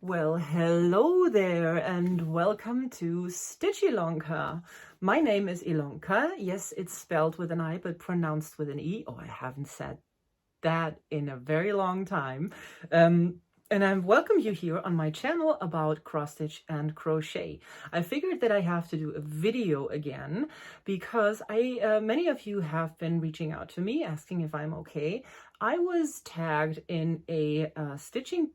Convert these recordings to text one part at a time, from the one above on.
Well, hello there and welcome to Stitch-Ilonka. My name is Ilonka. Yes, it's spelled with an I but pronounced with an E. Oh, I haven't said that in a very long time. And I welcome you here on my channel about cross stitch and crochet. I figured that I have to do a video again because many of you have been reaching out to me asking if I'm okay. I was tagged in a stitching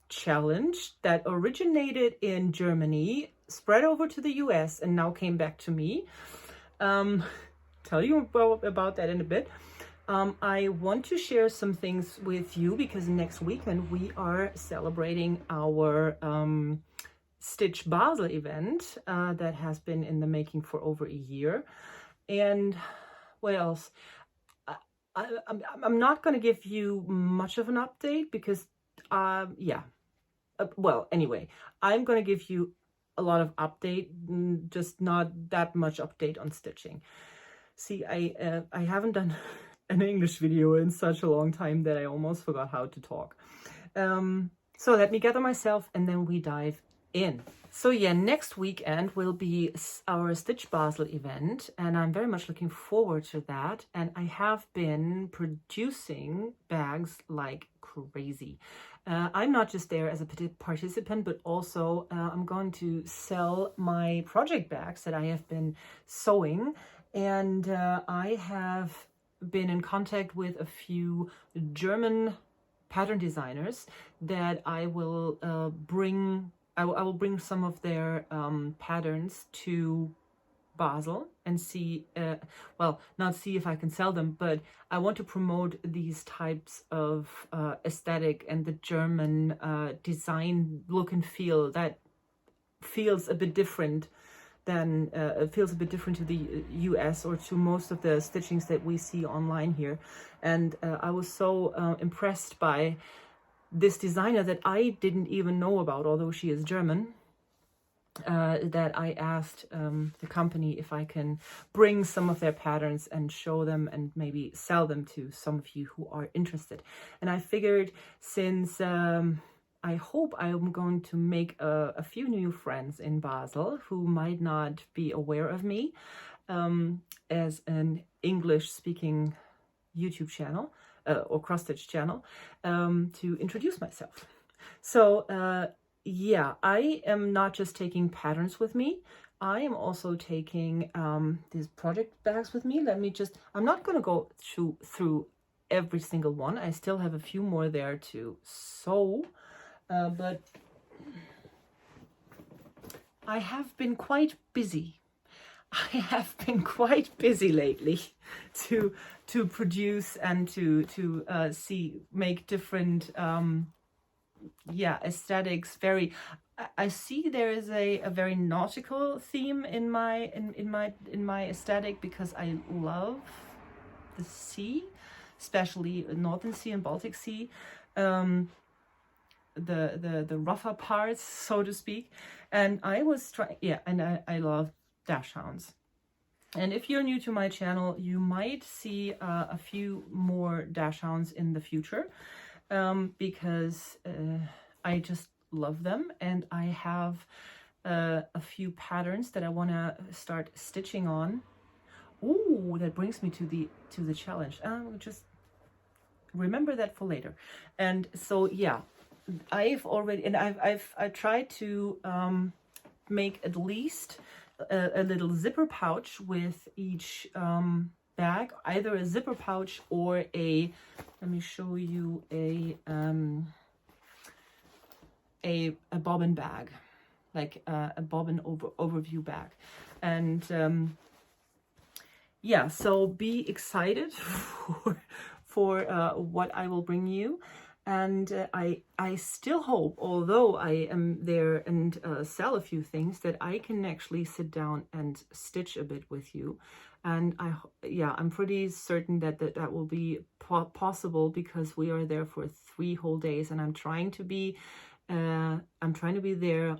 challenge that originated in Germany, spread over to the US, and now came back to me. Tell you about that in a bit. I want to share some things with you because next weekend we are celebrating our Stitch Basel event that has been in the making for over a year. And what else? I'm not going to give you much of an update because well, anyway, I'm going to give you a lot of update, just not that much update on stitching. See, I haven't done an English video in such a long time that I almost forgot how to talk. So let me gather myself and then we dive in. So yeah, next weekend will be our Stitch Basel event and I'm very much looking forward to that. And I have been producing bags like crazy. I'm not just there as a participant, but also I'm going to sell my project bags that I have been sewing. And I have been in contact with a few German pattern designers that I will bring some of their patterns to Basel and see, well, not see if I can sell them, but I want to promote these types of aesthetic and the German design look and feel that feels a bit different than to the US or to most of the stitchings that we see online here. And I was so impressed by this designer that I didn't even know about, although she is German, that I asked the company if I can bring some of their patterns and show them and maybe sell them to some of you who are interested. And I figured since I hope I'm going to make a few new friends in Basel who might not be aware of me as an English-speaking YouTube channel or cross-stitch channel, to introduce myself. So yeah, I am not just taking patterns with me. I am also taking these project bags with me. I'm not going to go through every single one. I still have a few more there to sew. But I have been quite busy. I have been quite busy lately to produce and to make different aesthetics. I see there is a very nautical theme in my aesthetic because I love the sea, especially Northern Sea and Baltic Sea. The rougher parts, so to speak. And I was trying, and I love dash hounds. And if you're new to my channel, you might see a few more dash hounds in the future because I just love them. And I have a few patterns that I want to start stitching on. Ooh, that brings me to the challenge. Just remember that for later. And so, yeah. I've tried to make at least a little zipper pouch with each bag, either a zipper pouch or let me show you a bobbin bag, like a bobbin overview bag. And yeah, so be excited for what I will bring you. And I still hope, although I am there and sell a few things, that I can actually sit down and stitch a bit with you. And I'm pretty certain that that will be possible because we are there for 3 whole days, and I'm trying to be there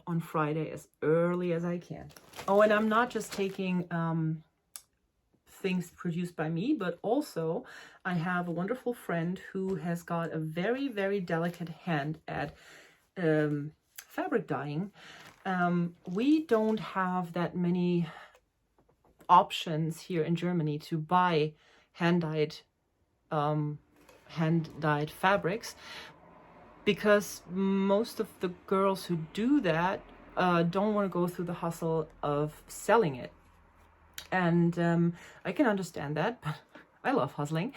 on Friday as early as I can. Oh, and I'm not just taking things produced by me, but also I have a wonderful friend who has got a very, very delicate hand at fabric dyeing, we don't have that many options here in Germany to buy hand-dyed fabrics, because most of the girls who do that don't want to go through the hustle of selling it. And I can understand that, but I love hustling,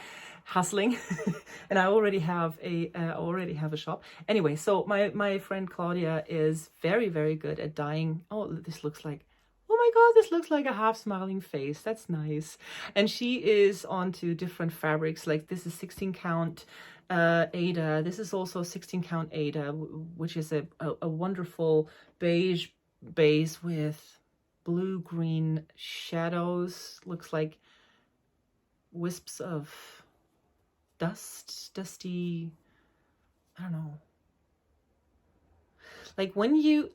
and I already have a shop. Anyway, so my friend Claudia is very, very good at dyeing. Oh, this looks like, oh my God, this looks like a half smiling face. That's nice. And she is onto different fabrics. Like this is 16 count Ada. This is also 16 count Ada, which is a wonderful beige base with blue-green shadows. Looks like wisps of dusty, I don't know. Like when you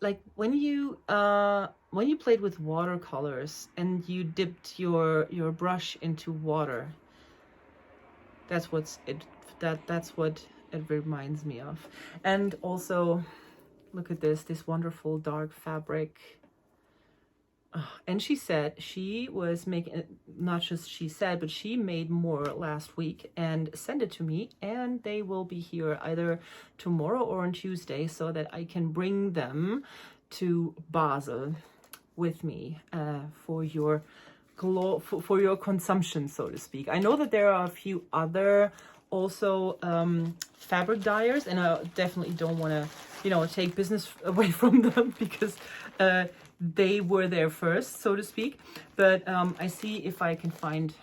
played with watercolors and you dipped your brush into water, that's what it reminds me of. And also, look at this wonderful dark fabric. And she said she was making, not just she said, but she made more last week and sent it to me, and they will be here either tomorrow or on Tuesday, so that I can bring them to Basel with me for your consumption, so to speak. I know that there are a few other also fabric dyers, and I definitely don't want to, you know, take business away from them, because they were there first, so to speak. But I see if I can find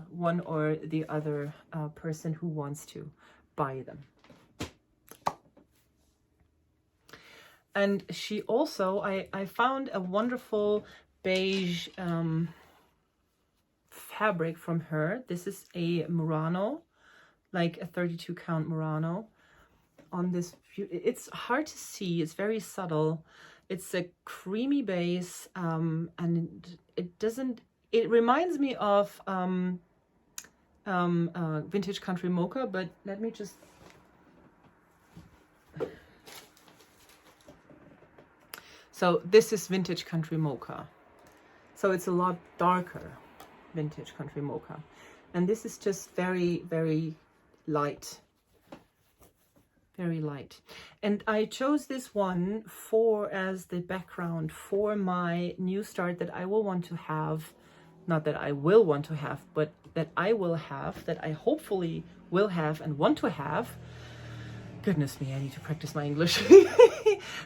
one or the other person who wants to buy them. And she also, I found a wonderful beige fabric from her. This is a Murano, like a 32 count Murano. On this, it's hard to see, it's very subtle. It's a creamy base, and it reminds me of Vintage Country Mocha, but let me just, so this is Vintage Country Mocha. So it's a lot darker, Vintage Country Mocha. And this is just very, very light. Very light. And I chose this one as the background for my new start that I will want to have, not that I will want to have, but that I will have, that I hopefully will have and want to have. Goodness me, I need to practice my English.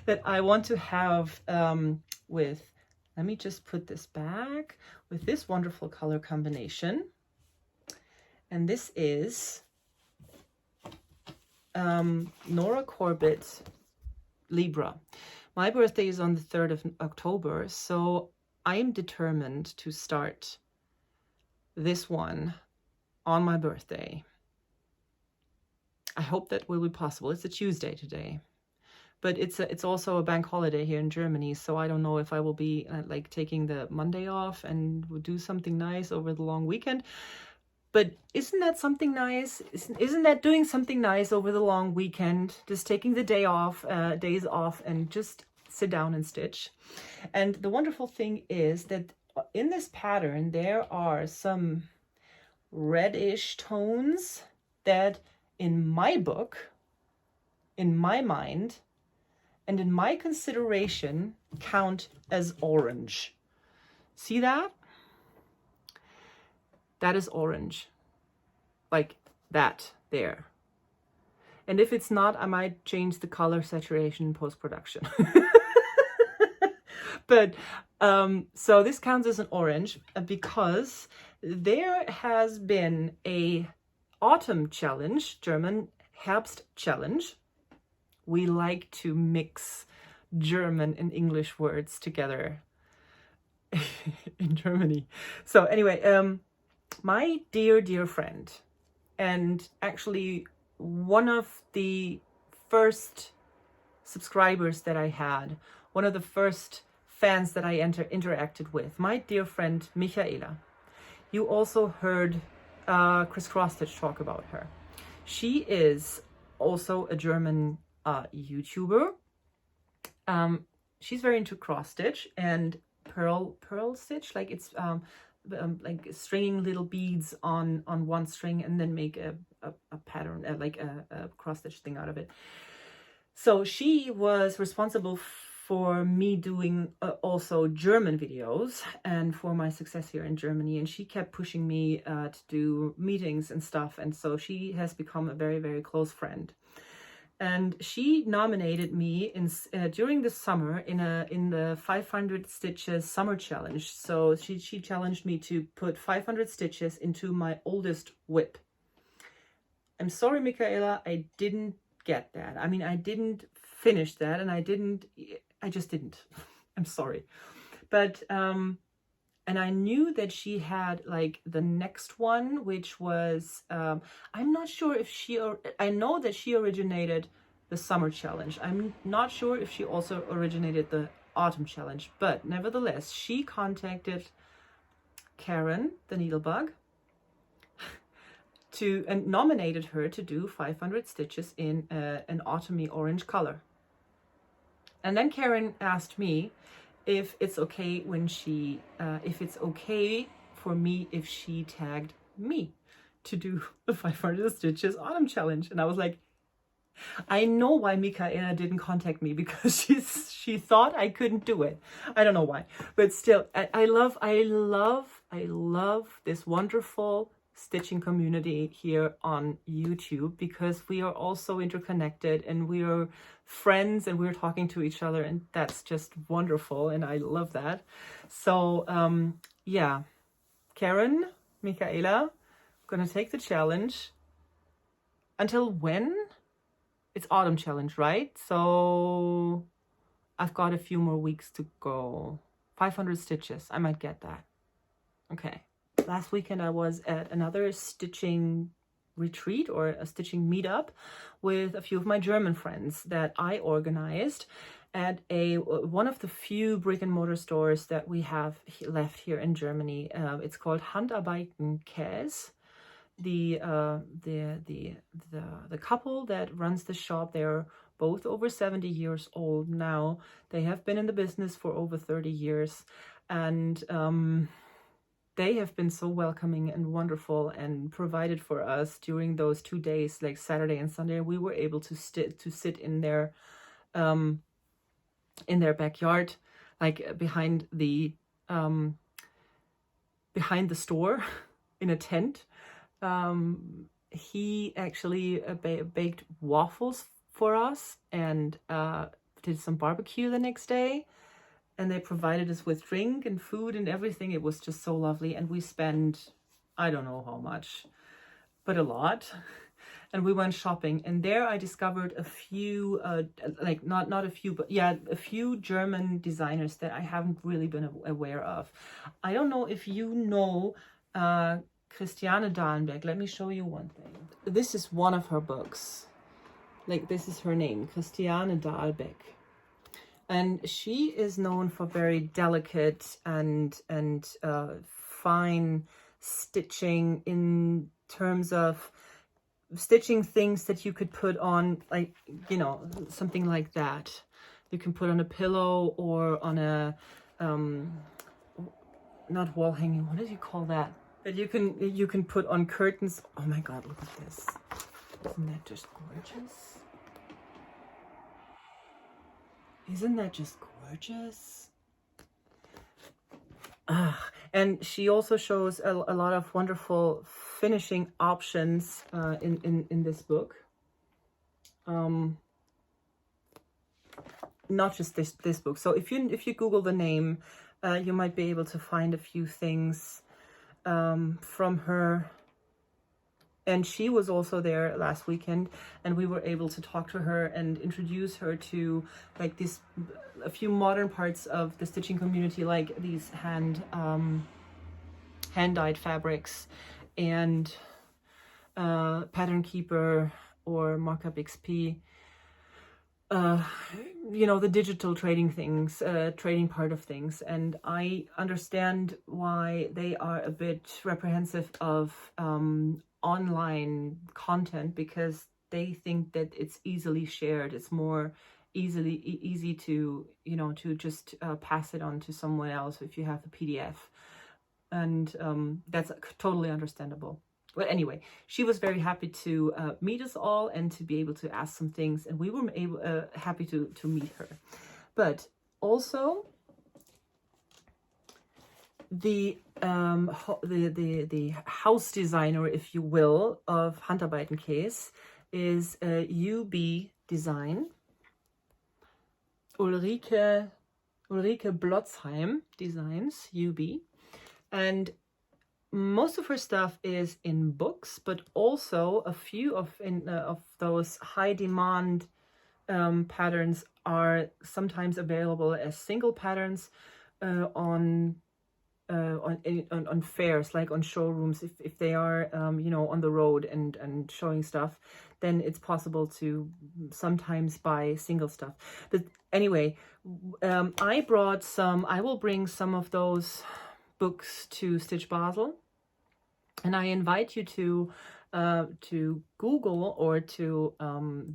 That I want to have with, let me just put this back, with this wonderful color combination. And this is Nora Corbett Libra. My birthday is on the 3rd of October, so I'm determined to start this one on my birthday. I hope that will be possible. It's a Tuesday today, but it's also a bank holiday here in Germany, so I don't know if I will be like taking the Monday off and we'll do something nice over the long weekend. But isn't that something nice? Isn't that doing something nice over the long weekend? Just taking the days off and just sit down and stitch. And the wonderful thing is that in this pattern, there are some reddish tones that in my book, in my mind, and in my consideration count as orange. See that? That is orange, like that there. And if it's not, I might change the color saturation in post-production. But so this counts as an orange because there has been a autumn challenge, German Herbst challenge. We like to mix German and English words together in Germany. So anyway, my dear friend, and actually one of the first subscribers that I had, one of the first fans that I interacted with, my dear friend Michaela. You also heard Chris Cross-Stitch talk about her. She is also a German YouTuber. She's very into cross stitch and pearl stitch, like it's like stringing little beads on one string and then make a pattern, like a cross stitch thing out of it. So she was responsible for me doing also German videos and for my success here in Germany, and she kept pushing me to do meetings and stuff, and so she has become a very, very close friend. And she nominated me during the summer in the 500 stitches summer challenge. So she challenged me to put 500 stitches into my oldest whip. I'm sorry, Michaela, I didn't get that. I mean, I didn't finish that, and I just didn't. I'm sorry. But and I knew that she had like the next one, which was, I'm not sure if I know that she originated the summer challenge. I'm not sure if she also originated the autumn challenge, but nevertheless, she contacted Karen, the needlebug, and nominated her to do 500 stitches in an autumny orange color. And then Karen asked me if it's okay when she, if it's okay for me if she tagged me to do the 500 stitches autumn challenge. And I was like, I know why Michaela didn't contact me, because she thought I couldn't do it. I don't know why, but still, I love this wonderful stitching community here on YouTube, because we are all so interconnected and we are friends and we're talking to each other, and that's just wonderful, and I love that. So yeah, Karen, Michaela, gonna take the challenge. Until when? It's autumn challenge, right? So I've got a few more weeks to go. 500 stitches, I might get that. Okay. Last weekend I was at another stitching retreat or a stitching meetup with a few of my German friends that I organized at one of the few brick and mortar stores that we have left here in Germany. It's called Handarbeiten Käse. The couple that runs the shop, they're both over 70 years old now. They have been in the business for over 30 years, and they have been so welcoming and wonderful and provided for us during those 2 days, like Saturday and Sunday. We were able to sit in their backyard, like behind the store in a tent. He actually baked waffles for us and did some barbecue the next day, and they provided us with drink and food and everything. It was just so lovely, and we spent, I don't know how much, but a lot. And we went shopping, and there I discovered a few, like not a few, but yeah, a few German designers that I haven't really been aware of. I don't know if you know Christiane Dahlenbeck. Let me show you one thing. This is one of her books. Like, this is her name, Christiane Dahlenbeck. And she is known for very delicate and fine stitching, in terms of stitching things that you could put on, like, you know, something like that. You can put on a pillow or on a, not wall hanging, what do you call that? That you can put on curtains. Oh my God, look at this. Isn't that just gorgeous? Isn't that just gorgeous? And she also shows a lot of wonderful finishing options in this book. Not just this book. So if you Google the name, you might be able to find a few things from her. And she was also there last weekend, and we were able to talk to her and introduce her to, like, a few modern parts of the stitching community, like these hand-dyed fabrics and Pattern Keeper or Markup XP. You know, the digital trading things, trading part of things. And I understand why they are a bit reprehensive of online content, because they think that it's easily shared. It's more easy to, you know, to just pass it on to someone else if you have the PDF. And that's totally understandable. But anyway, she was very happy to meet us all and to be able to ask some things, and we were happy to meet her. But also the house designer, if you will, of Handarbeitenkäse is UB Design. Ulrike Blotzheim Designs, UB. And most of her stuff is in books, but also a few of those high demand patterns are sometimes available as single patterns on fairs, like on showrooms. If they are you know, on the road and showing stuff, then it's possible to sometimes buy single stuff. But anyway, I will bring some of those books to Stitch Basel, and I invite you to Google or to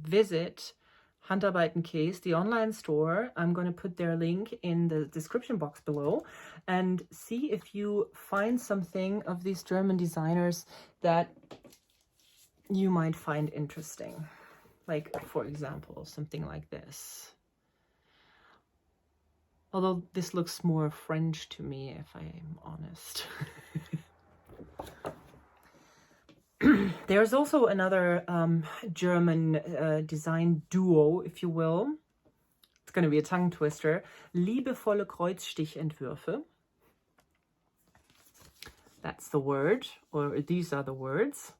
visit Handarbeitenkäse, the online store. I'm going to put their link in the description box below, and see if you find something of these German designers that you might find interesting. Like, for example, something like this. Although this looks more French to me, if I'm honest. There's also another German design duo, if you will. It's going to be a tongue twister. Liebevolle Kreuzstichentwürfe. That's the word, or these are the words.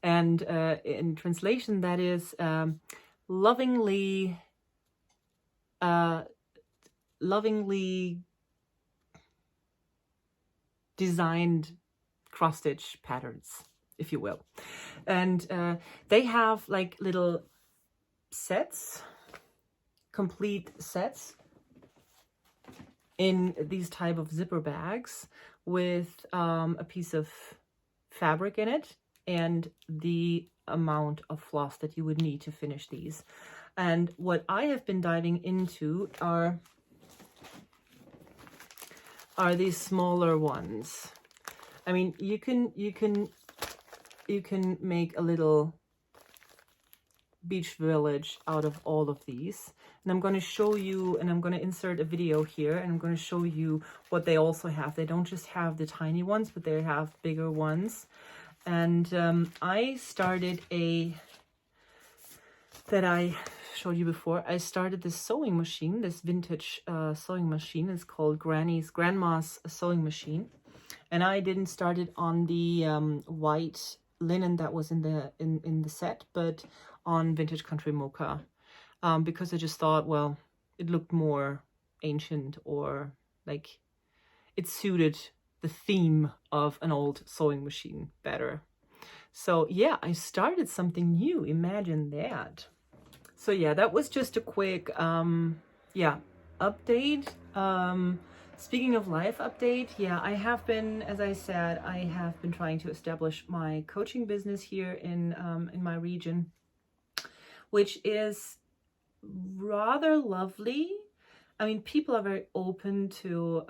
And in translation, that is lovingly designed cross-stitch patterns, if you will. And they have like little sets, complete sets, in these type of zipper bags with a piece of fabric in it and the amount of floss that you would need to finish these. And what I have been diving into are these smaller ones. I mean, you can make a little beach village out of all of these. And I'm going to show you, and I'm going to insert a video here, and I'm going to show you what they also have. They don't just have the tiny ones, but they have bigger ones. And I started that I showed you before. I started this sewing machine, this vintage sewing machine. It's called Grandma's sewing machine. And I didn't start it on the white linen that was in the set, but on vintage country mocha, because I just thought, well, it looked more ancient, or like it suited the theme of an old sewing machine better. So yeah, I started something new. Imagine that. So yeah, that was just a quick update. Speaking of life update, yeah, I have been, as I said, I have been trying to establish my coaching business here in my region, which is rather lovely. I mean, people are very open to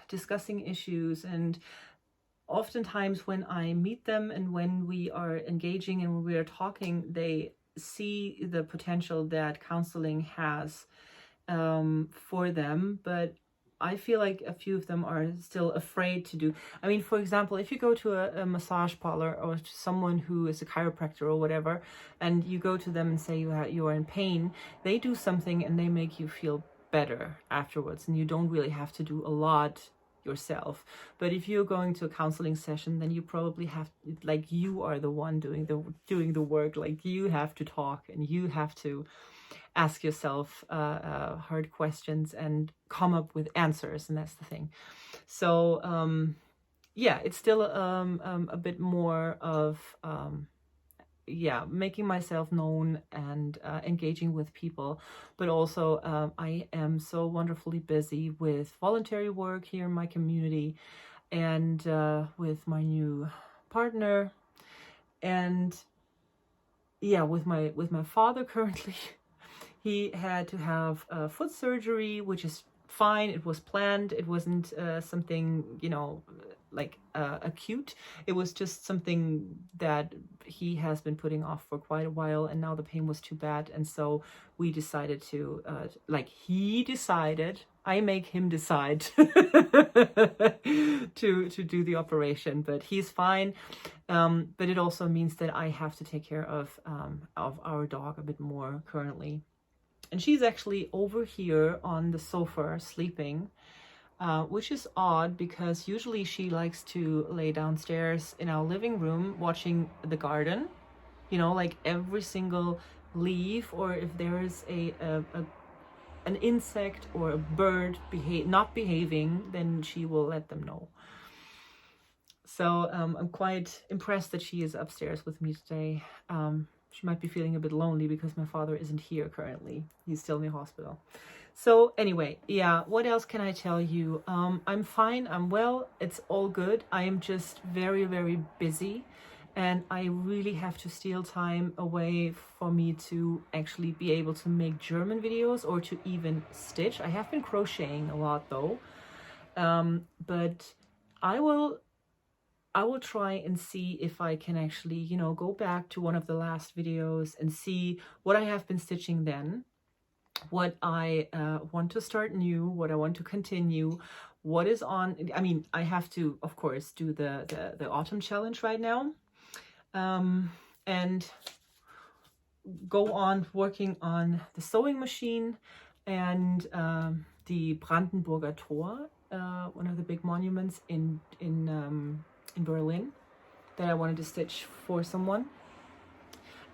discussing issues, and oftentimes when I meet them and when we are engaging and when we are talking, they see the potential that counseling has for them, but I feel like a few of them are still afraid to do. I mean, for example, if you go to a massage parlor or to someone who is a chiropractor or whatever, and you go to them and say you are in pain, they do something and they make you feel better afterwards, and you don't really have to do a lot yourself. But if you're going to a counseling session, then you probably have, like, you are the one doing the work. Like, you have to talk and you have to ask yourself hard questions and come up with answers, and that's the thing. So yeah, it's still a bit more of making myself known and engaging with people, but also I am so wonderfully busy with voluntary work here in my community, and with my new partner, and yeah, with my father currently. He had to have foot surgery, which is fine. It was planned. It wasn't something, you know, like acute. It was just something that he has been putting off for quite a while, and now the pain was too bad, and so we decided to he decided, I make him decide to do the operation, but he's fine. But it also means that I have to take care of our dog a bit more currently. And she's actually over here on the sofa sleeping, which is odd because usually she likes to lay downstairs in our living room watching the garden, you know, like every single leaf, or if there is an insect or a bird not behaving, then she will let them know. So I'm quite impressed that she is upstairs with me today. She might be feeling a bit lonely because my father isn't here currently. He's still in the hospital. So anyway, yeah, what else can I tell you? I'm fine, I'm well, it's all good. I am just very, very busy, and I really have to steal time away for me to actually be able to make German videos or to even stitch. I have been crocheting a lot though, but I will try and see if I can actually, you know, go back to one of the last videos and see what I have been stitching then, what I want to start new, what I want to continue, what is on. I mean, I have to, of course, do the autumn challenge right now, and go on working on the sewing machine and the Brandenburger Tor, one of the big monuments in Berlin that I wanted to stitch for someone.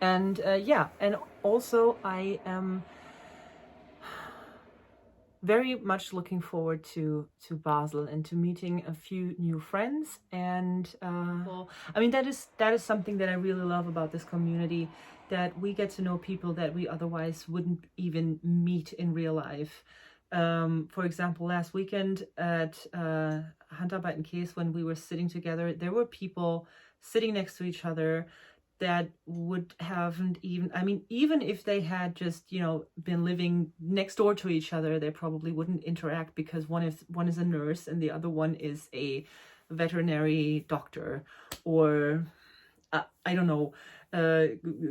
And yeah, and also I am very much looking forward to Basel and to meeting a few new friends. And well, I mean, that is something that I really love about this community, that we get to know people that we otherwise wouldn't even meet in real life. For example, last weekend at Handarbeit and Käse, when we were sitting together, there were people sitting next to each other that haven't even, I mean, even if they had just, you know, been living next door to each other, they probably wouldn't interact, because one is a nurse and the other one is a veterinary doctor, or I don't know,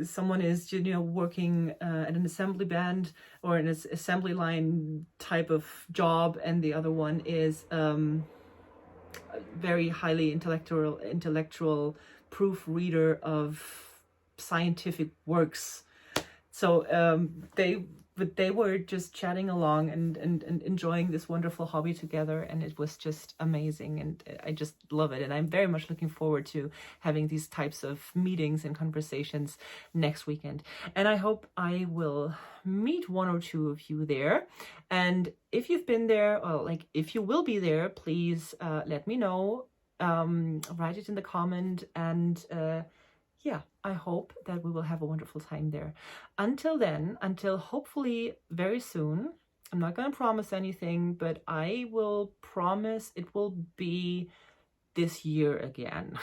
someone is, you know, working at an assembly band or an assembly line type of job, and the other one is very highly intellectual proofreader of scientific works. So they were just chatting along and enjoying this wonderful hobby together, and it was just amazing, and I just love it. And I'm very much looking forward to having these types of meetings and conversations next weekend. And I hope I will meet one or two of you there. And if you've been there, or like if you will be there, please let me know. Write it in the comment, and yeah, I hope that we will have a wonderful time there. Until then, until hopefully very soon, I'm not going to promise anything, but I will promise it will be this year again.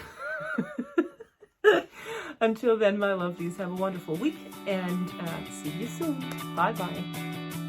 Until then, my lovelies, have a wonderful week, and see you soon. Bye-bye.